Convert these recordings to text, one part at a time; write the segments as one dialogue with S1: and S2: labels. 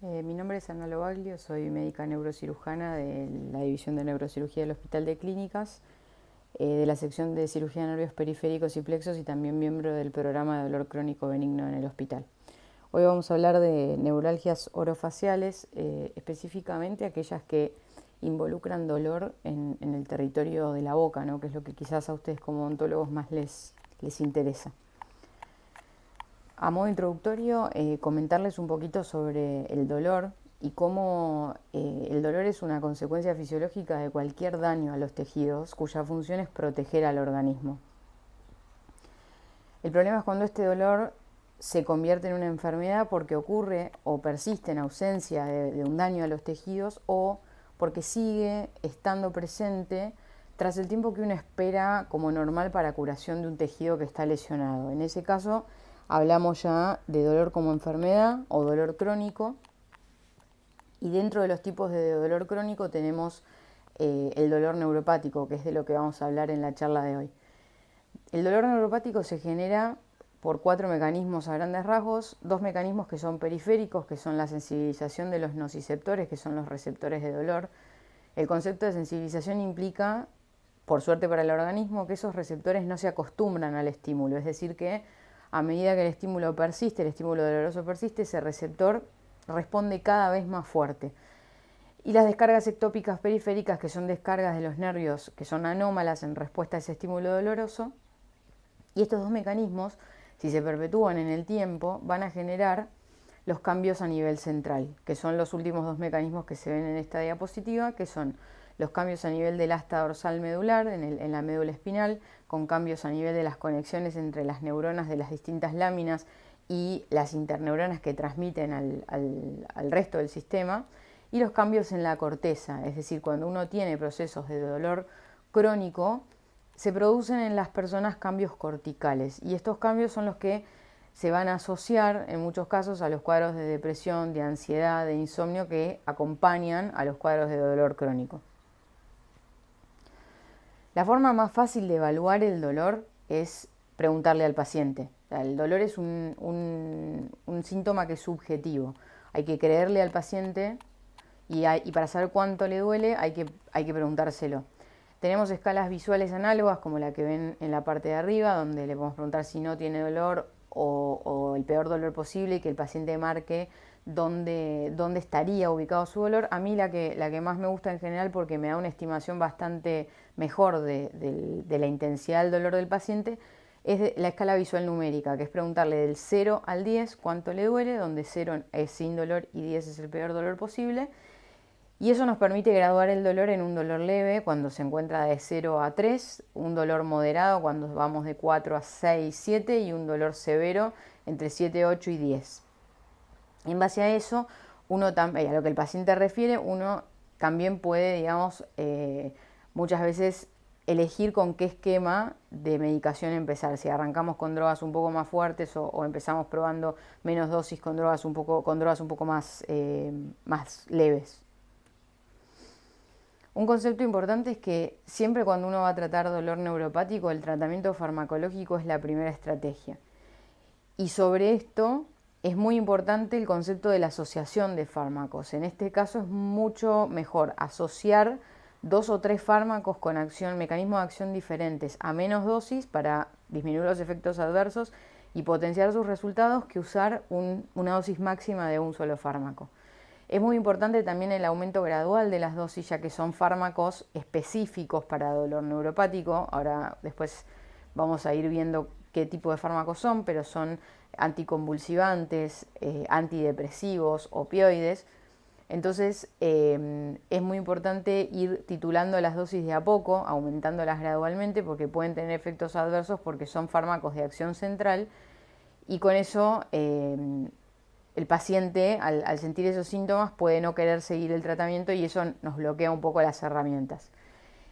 S1: Mi nombre es Ana Lobaglio, soy médica neurocirujana de la División de Neurocirugía del Hospital de Clínicas, de la sección de cirugía de nervios periféricos y plexos y también miembro del programa de dolor crónico benigno en el hospital. Hoy vamos a hablar de neuralgias orofaciales, específicamente aquellas que involucran dolor en el territorio de la boca, ¿no? Que es lo que quizás a ustedes como odontólogos más les interesa. A modo introductorio, comentarles un poquito sobre el dolor y cómo el dolor es una consecuencia fisiológica de cualquier daño a los tejidos cuya función es proteger al organismo. El problema es cuando este dolor se convierte en una enfermedad porque ocurre o persiste en ausencia de un daño a los tejidos o porque sigue estando presente tras el tiempo que uno espera como normal para curación de un tejido que está lesionado. En ese caso hablamos ya de dolor como enfermedad o dolor crónico, y dentro de los tipos de dolor crónico tenemos el dolor neuropático, que es de lo que vamos a hablar en la charla de hoy. El dolor neuropático se genera por 4 mecanismos a grandes rasgos, 2 mecanismos que son periféricos, que son la sensibilización de los nociceptores, que son los receptores de dolor. El concepto de sensibilización implica, por suerte para el organismo, que esos receptores no se acostumbran al estímulo, es decir que a medida que el estímulo persiste, el estímulo doloroso persiste, ese receptor responde cada vez más fuerte. Y las descargas ectópicas periféricas, que son descargas de los nervios que son anómalas en respuesta a ese estímulo doloroso, y estos dos mecanismos, si se perpetúan en el tiempo, van a generar los cambios a nivel central, que son los últimos 2 mecanismos que se ven en esta diapositiva, que son los cambios a nivel del asta dorsal medular, en la médula espinal, con cambios a nivel de las conexiones entre las neuronas de las distintas láminas y las interneuronas que transmiten al resto del sistema, y los cambios en la corteza, es decir, cuando uno tiene procesos de dolor crónico, se producen en las personas cambios corticales, y estos cambios son los que se van a asociar en muchos casos a los cuadros de depresión, de ansiedad, de insomnio que acompañan a los cuadros de dolor crónico. La forma más fácil de evaluar el dolor es preguntarle al paciente. O sea, el dolor es un síntoma que es subjetivo. Hay que creerle al paciente y para saber cuánto le duele hay que preguntárselo. Tenemos escalas visuales análogas como la que ven en la parte de arriba, donde le podemos preguntar si no tiene dolor o el peor dolor posible y que el paciente marque dónde estaría ubicado su dolor. A mí la que más me gusta en general, porque me da una estimación bastante mejor de la intensidad del dolor del paciente, es la escala visual numérica, que es preguntarle del 0 al 10 cuánto le duele, donde 0 es sin dolor y 10 es el peor dolor posible. Y eso nos permite graduar el dolor en un dolor leve cuando se encuentra de 0 a 3, un dolor moderado cuando vamos de 4 a 6, 7 y un dolor severo entre 7, 8 y 10. En base a eso, a lo que el paciente refiere, uno también puede, digamos, muchas veces elegir con qué esquema de medicación empezar. Si arrancamos con drogas un poco más fuertes o empezamos probando menos dosis con drogas un poco más leves. Un concepto importante es que siempre cuando uno va a tratar dolor neuropático, el tratamiento farmacológico es la primera estrategia. Y sobre esto es muy importante el concepto de la asociación de fármacos. En este caso es mucho mejor asociar 2 o 3 fármacos con mecanismos de acción diferentes a menos dosis para disminuir los efectos adversos y potenciar sus resultados, que usar una dosis máxima de un solo fármaco. Es muy importante también el aumento gradual de las dosis, ya que son fármacos específicos para dolor neuropático. Ahora después vamos a ir viendo qué tipo de fármacos son, pero son anticonvulsivantes, antidepresivos, opioides. Entonces es muy importante ir titulando las dosis de a poco, aumentándolas gradualmente, porque pueden tener efectos adversos porque son fármacos de acción central, y con eso el paciente, al sentir esos síntomas, puede no querer seguir el tratamiento y eso nos bloquea un poco las herramientas.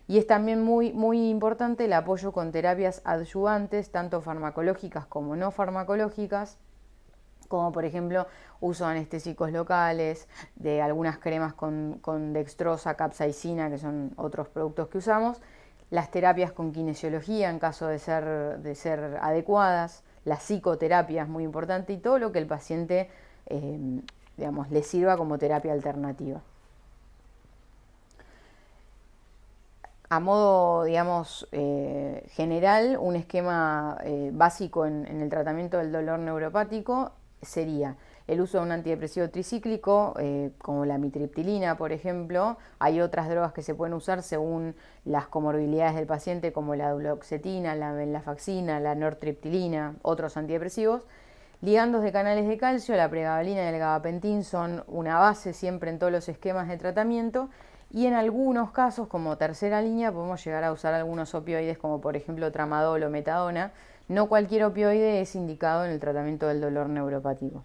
S1: Y es también muy importante el apoyo con terapias adyuvantes, tanto farmacológicas como no farmacológicas, como por ejemplo uso de anestésicos locales, de algunas cremas con dextrosa, capsaicina, que son otros productos que usamos, las terapias con kinesiología en caso de ser adecuadas, la psicoterapia es muy importante, y todo lo que el paciente digamos, les sirva como terapia alternativa. A modo, digamos, general, un esquema básico en el tratamiento del dolor neuropático sería el uso de un antidepresivo tricíclico, como la mitriptilina, por ejemplo. Hay otras drogas que se pueden usar según las comorbilidades del paciente, como la duloxetina, la venlafaxina, la nortriptilina, otros antidepresivos. Ligandos de canales de calcio, la pregabalina y el gabapentin son una base siempre en todos los esquemas de tratamiento. Y en algunos casos, como tercera línea, podemos llegar a usar algunos opioides, como por ejemplo tramadol o metadona. No cualquier opioide es indicado en el tratamiento del dolor neuropático.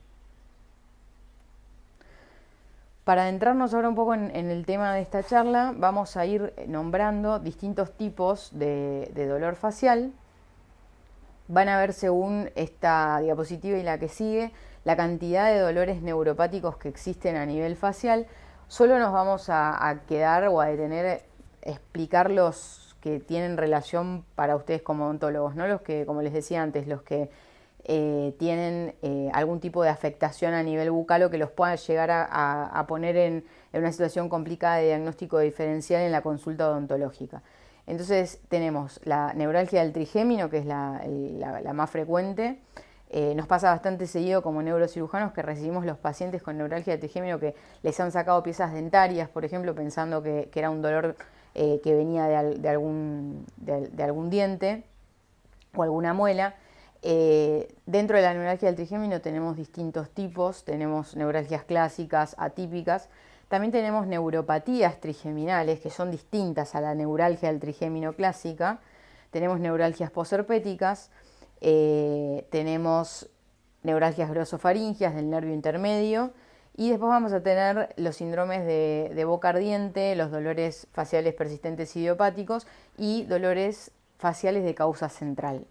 S1: Para adentrarnos ahora un poco en el tema de esta charla, vamos a ir nombrando distintos tipos de dolor facial. Van a ver, según esta diapositiva y la que sigue, la cantidad de dolores neuropáticos que existen a nivel facial. Solo nos vamos a quedar o a detener explicar los que tienen relación para ustedes como odontólogos, no los que, como les decía antes, los que tienen algún tipo de afectación a nivel bucal o que los puedan llegar a poner en una situación complicada de diagnóstico diferencial en la consulta odontológica. Entonces tenemos la neuralgia del trigémino, que es la más frecuente. Nos pasa bastante seguido como neurocirujanos que recibimos los pacientes con neuralgia del trigémino que les han sacado piezas dentarias, por ejemplo, pensando que era un dolor que venía de algún diente o alguna muela. Dentro de la neuralgia del trigémino tenemos distintos tipos, tenemos neuralgias clásicas, atípicas. También tenemos neuropatías trigeminales, que son distintas a la neuralgia del trigémino clásica. Tenemos neuralgias posherpéticas, tenemos neuralgias glosofaringias del nervio intermedio y después vamos a tener los síndromes de boca ardiente, los dolores faciales persistentes idiopáticos y dolores faciales de causa central.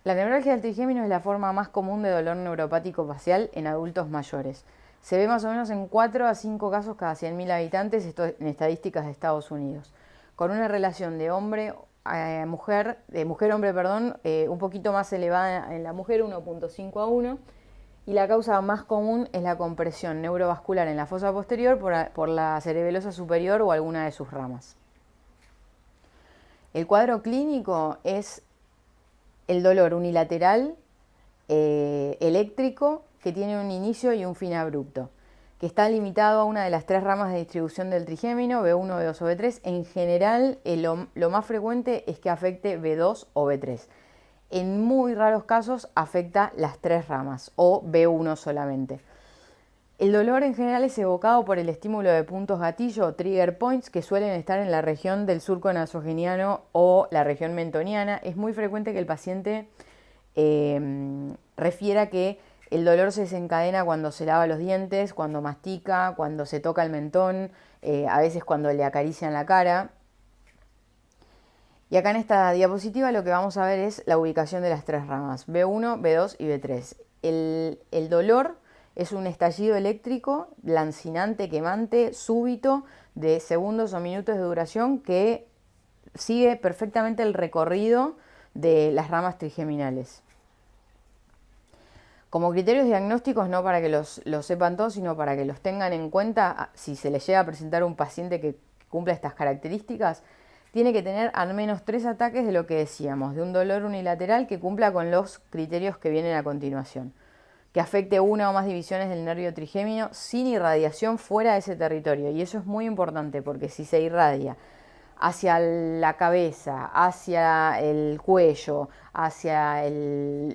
S1: La neuralgia del trigémino es la forma más común de dolor neuropático facial en adultos mayores. Se ve más o menos en 4 a 5 casos cada 100.000 habitantes, esto en estadísticas de Estados Unidos, con una relación de hombre a mujer, de mujer-hombre, perdón, un poquito más elevada en la mujer, 1.5 a 1, y la causa más común es la compresión neurovascular en la fosa posterior por la cerebelosa superior o alguna de sus ramas. El cuadro clínico es el dolor unilateral eléctrico que tiene un inicio y un fin abrupto, que está limitado a una de las 3 ramas de distribución del trigémino, B1, B2 o B3. En general, lo más frecuente es que afecte B2 o B3. En muy raros casos afecta las 3 ramas o B1 solamente. El dolor en general es evocado por el estímulo de puntos gatillo o trigger points que suelen estar en la región del surco nasogeniano o la región mentoniana. Es muy frecuente que el paciente refiera que el dolor se desencadena cuando se lava los dientes, cuando mastica, cuando se toca el mentón, a veces cuando le acarician la cara. Y acá en esta diapositiva lo que vamos a ver es la ubicación de las 3 ramas, B1, B2 y B3. El dolor es un estallido eléctrico, lancinante, quemante, súbito, de segundos o minutos de duración que sigue perfectamente el recorrido de las ramas trigeminales. Como criterios diagnósticos, no para que los sepan todos, sino para que los tengan en cuenta, si se les llega a presentar un paciente que cumpla estas características, tiene que tener al menos 3 ataques de lo que decíamos, de un dolor unilateral que cumpla con los criterios que vienen a continuación, que afecte una o más divisiones del nervio trigémino sin irradiación fuera de ese territorio. Y eso es muy importante porque si se irradia hacia la cabeza, hacia el cuello, hacia el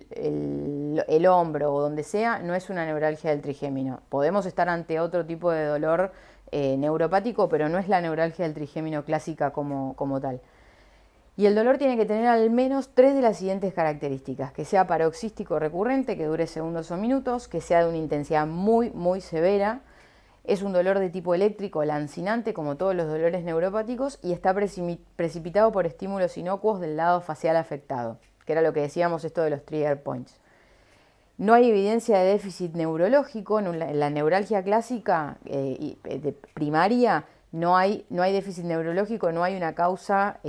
S1: hombro o donde sea, no es una neuralgia del trigémino. Podemos estar ante otro tipo de dolor neuropático, pero no es la neuralgia del trigémino clásica como tal. Y el dolor tiene que tener al menos 3 de las siguientes características: que sea paroxístico recurrente, que dure segundos o minutos, que sea de una intensidad muy, muy severa. Es un dolor de tipo eléctrico, lancinante, como todos los dolores neuropáticos, y está precipitado por estímulos inocuos del lado facial afectado, que era lo que decíamos esto de los trigger points. No hay evidencia de déficit neurológico. En la neuralgia clásica primaria no hay déficit neurológico, no hay una causa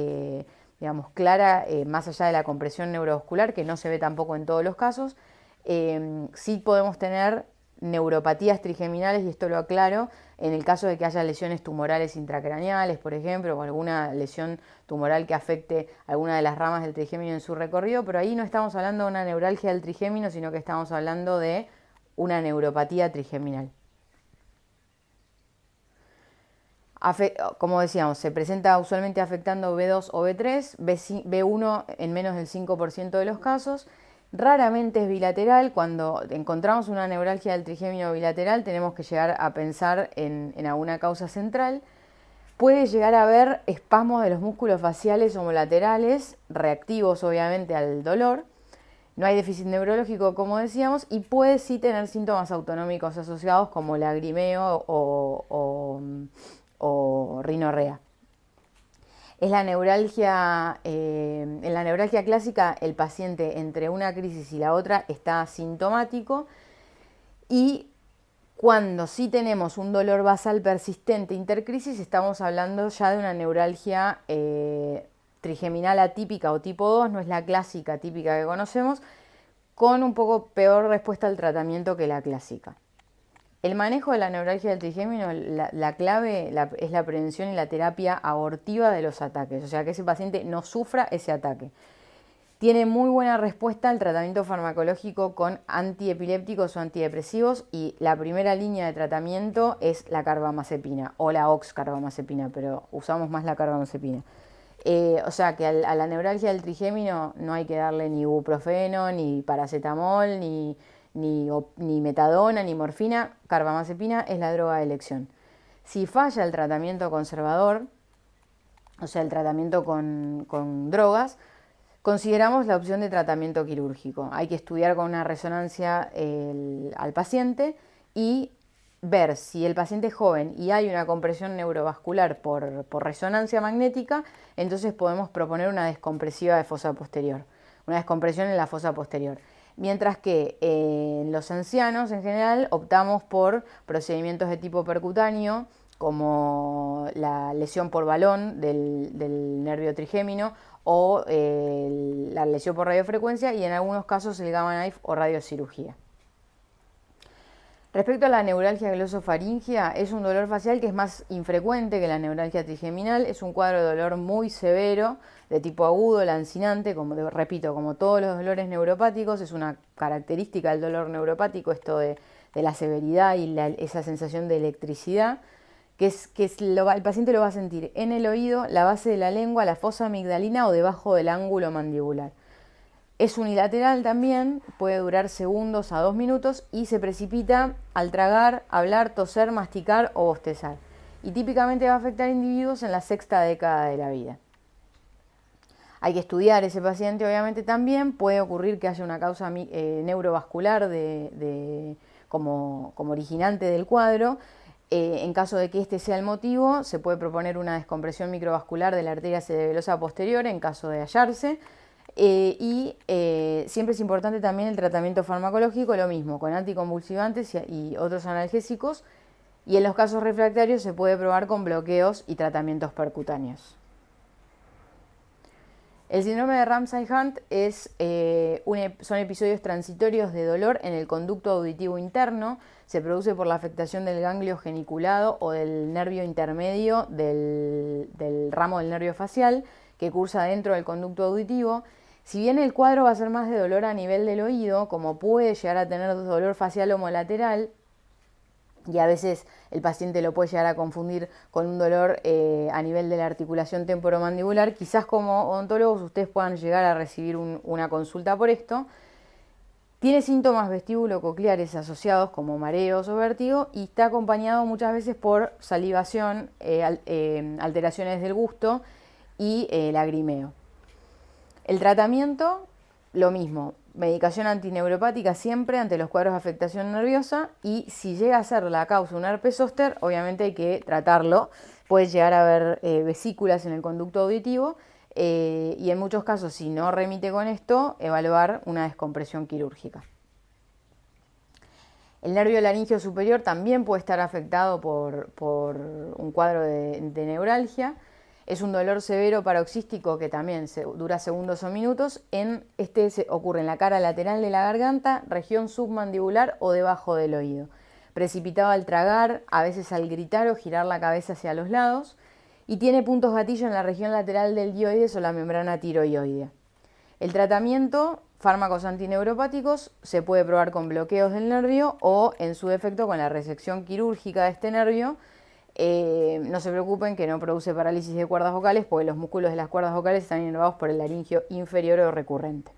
S1: digamos, clara más allá de la compresión neurovascular, que no se ve tampoco en todos los casos. Sí podemos tener neuropatías trigeminales, y esto lo aclaro, en el caso de que haya lesiones tumorales intracraneales, por ejemplo, o alguna lesión tumoral que afecte alguna de las ramas del trigémino en su recorrido, pero ahí no estamos hablando de una neuralgia del trigémino, sino que estamos hablando de una neuropatía trigeminal. Como decíamos, se presenta usualmente afectando B2 o B3, B1 en menos del 5% de los casos. Raramente es bilateral. Cuando encontramos una neuralgia del trigémino bilateral, tenemos que llegar a pensar en alguna causa central. Puede llegar a haber espasmos de los músculos faciales homolaterales, reactivos obviamente al dolor. No hay déficit neurológico, como decíamos, y puede sí tener síntomas autonómicos asociados como lagrimeo o rinorrea. En la neuralgia clásica, el paciente entre una crisis y la otra está asintomático, y cuando sí tenemos un dolor basal persistente intercrisis, estamos hablando ya de una neuralgia trigeminal atípica o tipo 2, no es la clásica típica que conocemos, con un poco peor respuesta al tratamiento que la clásica. El manejo de la neuralgia del trigémino, la clave es la prevención y la terapia abortiva de los ataques, o sea, que ese paciente no sufra ese ataque. Tiene muy buena respuesta al tratamiento farmacológico con antiepilépticos o antidepresivos, y la primera línea de tratamiento es la carbamazepina o la oxcarbamazepina, pero usamos más la carbamazepina. O sea que a la neuralgia del trigémino no hay que darle ni ibuprofeno, ni paracetamol, ni metadona, ni morfina. Carbamazepina es la droga de elección. Si falla el tratamiento conservador, o sea, el tratamiento con drogas, consideramos la opción de tratamiento quirúrgico. Hay que estudiar con una resonancia al paciente y ver si el paciente es joven y hay una compresión neurovascular por resonancia magnética, entonces podemos proponer una descompresiva de fosa posterior, una descompresión en la fosa posterior. Mientras que en los ancianos en general optamos por procedimientos de tipo percutáneo, como la lesión por balón del nervio trigémino, o la lesión por radiofrecuencia, y en algunos casos el gamma knife o radiocirugía. Respecto a la neuralgia glosofaringea, es un dolor facial que es más infrecuente que la neuralgia trigeminal. Es un cuadro de dolor muy severo, de tipo agudo, lancinante, repito, como todos los dolores neuropáticos. Es una característica del dolor neuropático esto de la severidad y esa sensación de electricidad, el paciente lo va a sentir en el oído, la base de la lengua, la fosa amigdalina o debajo del ángulo mandibular. Es unilateral también, puede durar segundos a 2 minutos y se precipita al tragar, hablar, toser, masticar o bostezar. Y típicamente va a afectar a individuos en la sexta década de la vida. Hay que estudiar ese paciente, obviamente también. Puede ocurrir que haya una causa neurovascular como originante del cuadro. En caso de que este sea el motivo, se puede proponer una descompresión microvascular de la arteria cerebelosa posterior en caso de hallarse. Siempre es importante también el tratamiento farmacológico, lo mismo, con anticonvulsivantes y otros analgésicos, y en los casos refractarios se puede probar con bloqueos y tratamientos percutáneos. El síndrome de Ramsay-Hunt son episodios transitorios de dolor en el conducto auditivo interno. Se produce por la afectación del ganglio geniculado o del nervio intermedio del ramo del nervio facial que cursa dentro del conducto auditivo. Si bien el cuadro va a ser más de dolor a nivel del oído, como puede llegar a tener dolor facial homolateral, y a veces el paciente lo puede llegar a confundir con un dolor a nivel de la articulación temporomandibular, quizás como odontólogos ustedes puedan llegar a recibir una consulta por esto. Tiene síntomas vestíbulo-cocleares asociados como mareos o vértigo, y está acompañado muchas veces por salivación, alteraciones del gusto y lagrimeo. El tratamiento, lo mismo, medicación antineuropática siempre ante los cuadros de afectación nerviosa, y si llega a ser la causa un herpes zóster, obviamente hay que tratarlo. Puede llegar a haber vesículas en el conducto auditivo y en muchos casos, si no remite con esto, evaluar una descompresión quirúrgica. El nervio laringeo superior también puede estar afectado por un cuadro de neuralgia. Es un dolor severo paroxístico que también dura segundos o minutos. Ocurre en la cara lateral de la garganta, región submandibular o debajo del oído. Precipitado al tragar, a veces al gritar o girar la cabeza hacia los lados. Y tiene puntos gatillo en la región lateral del dioides o la membrana tiroidea. El tratamiento, fármacos antineuropáticos, se puede probar con bloqueos del nervio o, en su defecto, con la resección quirúrgica de este nervio. No se preocupen que no produce parálisis de cuerdas vocales porque los músculos de las cuerdas vocales están inervados por el laringio inferior o recurrente.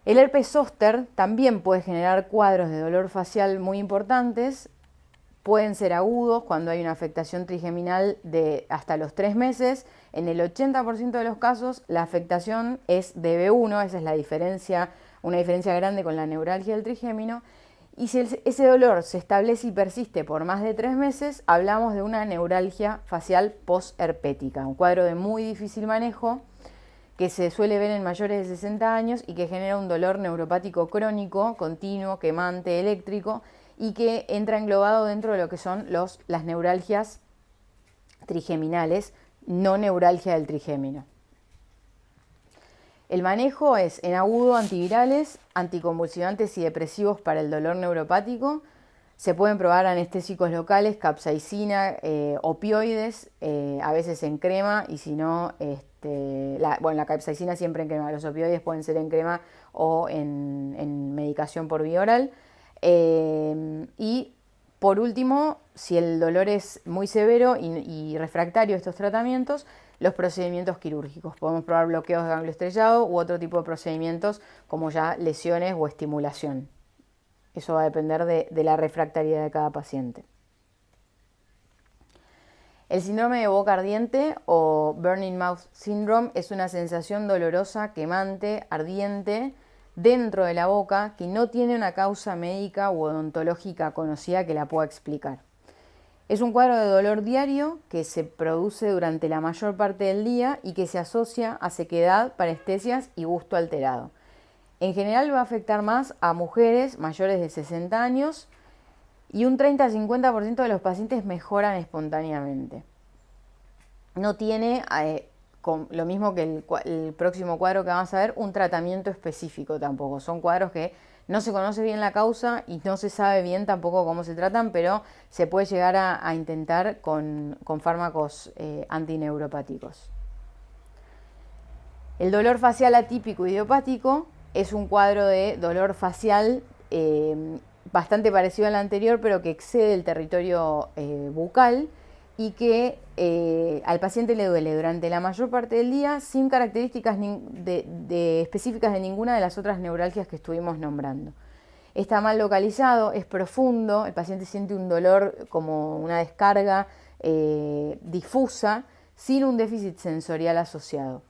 S1: El herpes zóster también puede generar cuadros de dolor facial muy importantes. Pueden ser agudos cuando hay una afectación trigeminal de hasta los 3 meses. En el 80% de los casos la afectación es de B1, esa es la diferencia, una diferencia grande con la neuralgia del trigémino. Y si ese dolor se establece y persiste por más de 3 meses, hablamos de una neuralgia facial posherpética, un cuadro de muy difícil manejo que se suele ver en mayores de 60 años y que genera un dolor neuropático crónico, continuo, quemante, eléctrico, y que entra englobado dentro de lo que son las neuralgias trigeminales, no neuralgia del trigémino. El manejo es en agudo antivirales, anticonvulsivantes y depresivos para el dolor neuropático. Se pueden probar anestésicos locales, capsaicina, opioides, a veces en crema, y si no, la capsaicina siempre en crema. Los opioides pueden ser en crema o en medicación por vía oral. Y por último, si el dolor es muy severo y refractario a estos tratamientos, los procedimientos quirúrgicos. Podemos probar bloqueos de ganglio estrellado u otro tipo de procedimientos como ya lesiones o estimulación. Eso va a depender de la refractariedad de cada paciente. El síndrome de boca ardiente o Burning Mouth Syndrome es una sensación dolorosa, quemante, ardiente dentro de la boca que no tiene una causa médica u odontológica conocida que la pueda explicar. Es un cuadro de dolor diario que se produce durante la mayor parte del día y que se asocia a sequedad, parestesias y gusto alterado. En general va a afectar más a mujeres mayores de 60 años y un 30-50% de los pacientes mejoran espontáneamente. No tiene, lo mismo que el próximo cuadro que vamos a ver, un tratamiento específico tampoco. Son cuadros que no se conoce bien la causa y no se sabe bien tampoco cómo se tratan, pero se puede llegar a intentar con fármacos antineuropáticos. El dolor facial atípico idiopático es un cuadro de dolor facial bastante parecido al anterior, pero que excede el territorio bucal y que al paciente le duele durante la mayor parte del día sin características específicas de ninguna de las otras neuralgias que estuvimos nombrando. Está mal localizado, es profundo, el paciente siente un dolor como una descarga difusa sin un déficit sensorial asociado.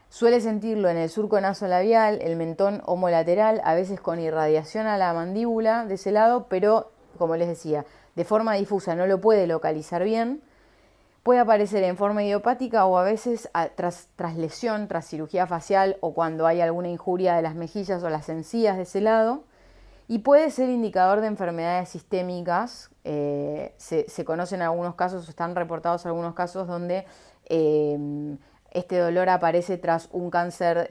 S1: Suele sentirlo en el surco nasolabial, el mentón homolateral, a veces con irradiación a la mandíbula de ese lado, pero como les decía, de forma difusa, no lo puede localizar bien. Puede aparecer en forma idiopática o a veces tras lesión, tras cirugía facial o cuando hay alguna injuria de las mejillas o las encías de ese lado. Y puede ser indicador de enfermedades sistémicas. Se conocen algunos casos, están reportados algunos casos donde este dolor aparece tras un cáncer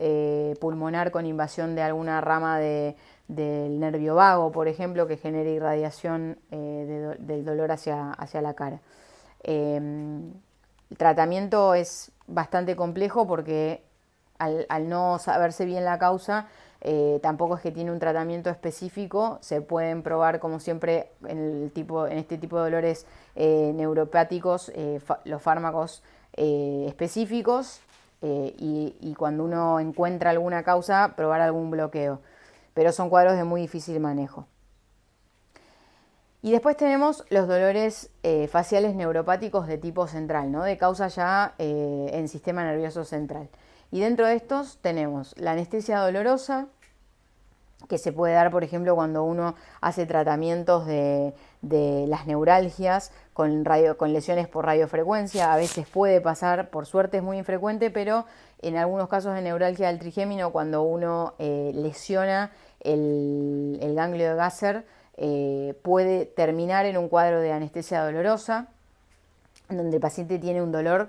S1: pulmonar con invasión de alguna rama del nervio vago, por ejemplo, que genera irradiación del dolor hacia la cara. El tratamiento es bastante complejo porque al no saberse bien la causa, tampoco es que tiene un tratamiento específico. Se pueden probar, como siempre, en este tipo de dolores neuropáticos, los fármacos específicos y cuando uno encuentra alguna causa, probar algún bloqueo. Pero son cuadros de muy difícil manejo. Y después tenemos los dolores faciales neuropáticos de tipo central, ¿no? De causa ya en sistema nervioso central. Y dentro de estos tenemos la anestesia dolorosa, que se puede dar, por ejemplo, cuando uno hace tratamientos de las neuralgias con lesiones por radiofrecuencia. A veces puede pasar, por suerte es muy infrecuente, pero en algunos casos de neuralgia del trigémino, cuando uno lesiona el ganglio de Gasser, puede terminar en un cuadro de anestesia dolorosa, donde el paciente tiene un dolor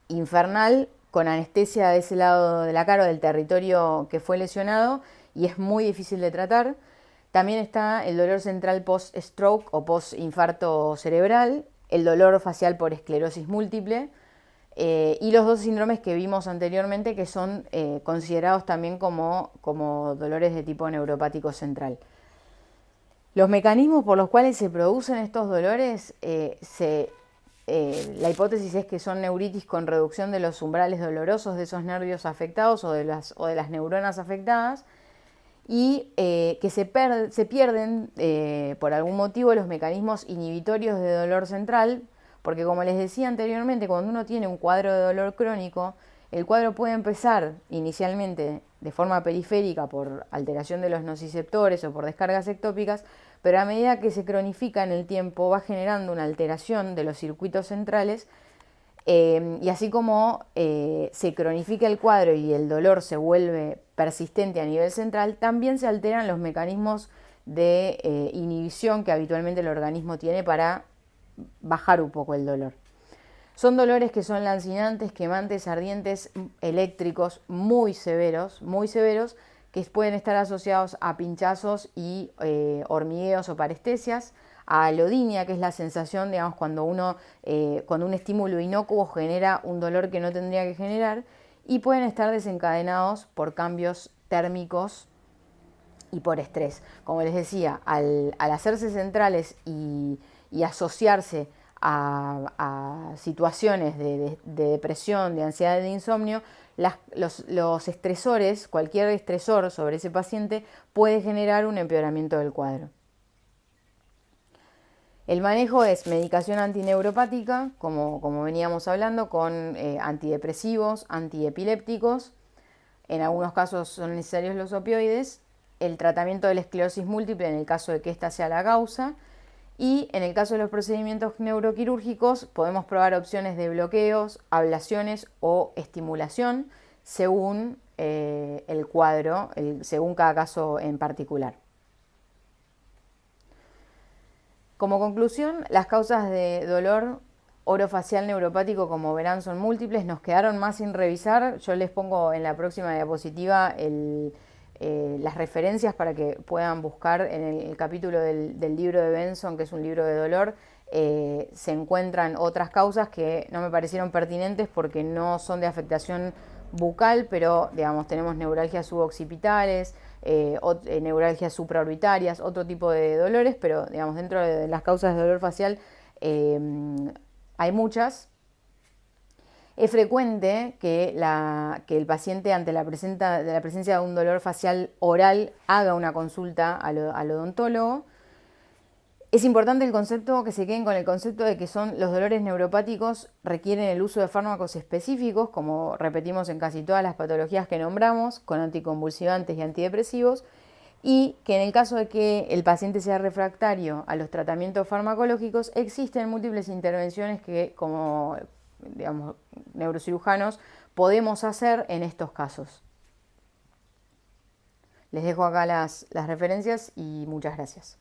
S1: infernal, con anestesia de ese lado de la cara o del territorio que fue lesionado, y es muy difícil de tratar. También está el dolor central post-stroke o post-infarto cerebral, el dolor facial por esclerosis múltiple, y los dos síndromes que vimos anteriormente, que son considerados también como dolores de tipo neuropático central. Los mecanismos por los cuales se producen estos dolores, la hipótesis es que son neuritis con reducción de los umbrales dolorosos de esos nervios afectados o de las neuronas afectadas, y que se pierden por algún motivo los mecanismos inhibitorios de dolor central, porque como les decía anteriormente, cuando uno tiene un cuadro de dolor crónico, el cuadro puede empezar inicialmente de forma periférica por alteración de los nociceptores o por descargas ectópicas, pero a medida que se cronifica en el tiempo va generando una alteración de los circuitos centrales, y así como se cronifica el cuadro y el dolor se vuelve persistente a nivel central, también se alteran los mecanismos de inhibición que habitualmente el organismo tiene para bajar un poco el dolor. Son dolores que son lancinantes, quemantes, ardientes, eléctricos, muy severos, que pueden estar asociados a pinchazos y hormigueos o parestesias, a alodinia, que es la sensación, digamos, cuando un estímulo inocuo genera un dolor que no tendría que generar, y pueden estar desencadenados por cambios térmicos y por estrés. Como les decía, al hacerse centrales y asociarse a situaciones de depresión, de ansiedad, de insomnio, los estresores, cualquier estresor sobre ese paciente puede generar un empeoramiento del cuadro. El manejo es medicación antineuropática, como veníamos hablando, con antidepresivos, antiepilépticos. En algunos casos son necesarios los opioides. El tratamiento de la esclerosis múltiple en el caso de que ésta sea la causa. Y en el caso de los procedimientos neuroquirúrgicos podemos probar opciones de bloqueos, ablaciones o estimulación según el cuadro, según cada caso en particular. Como conclusión, las causas de dolor orofacial neuropático, como verán, son múltiples, nos quedaron más sin revisar. Yo les pongo en la próxima diapositiva las referencias para que puedan buscar en el capítulo del libro de Benson, que es un libro de dolor. Se encuentran otras causas que no me parecieron pertinentes porque no son de afectación bucal, pero digamos tenemos neuralgias suboccipitales, neuralgias supraorbitarias, otro tipo de dolores, pero digamos dentro de las causas de dolor facial hay muchas. Es frecuente que el paciente ante la presencia de un dolor facial oral haga una consulta al odontólogo. Es importante que se queden con el concepto de que los dolores neuropáticos requieren el uso de fármacos específicos, como repetimos en casi todas las patologías que nombramos, con anticonvulsivantes y antidepresivos, y que en el caso de que el paciente sea refractario a los tratamientos farmacológicos, existen múltiples intervenciones que, como digamos, neurocirujanos, podemos hacer en estos casos. Les dejo acá las referencias y muchas gracias.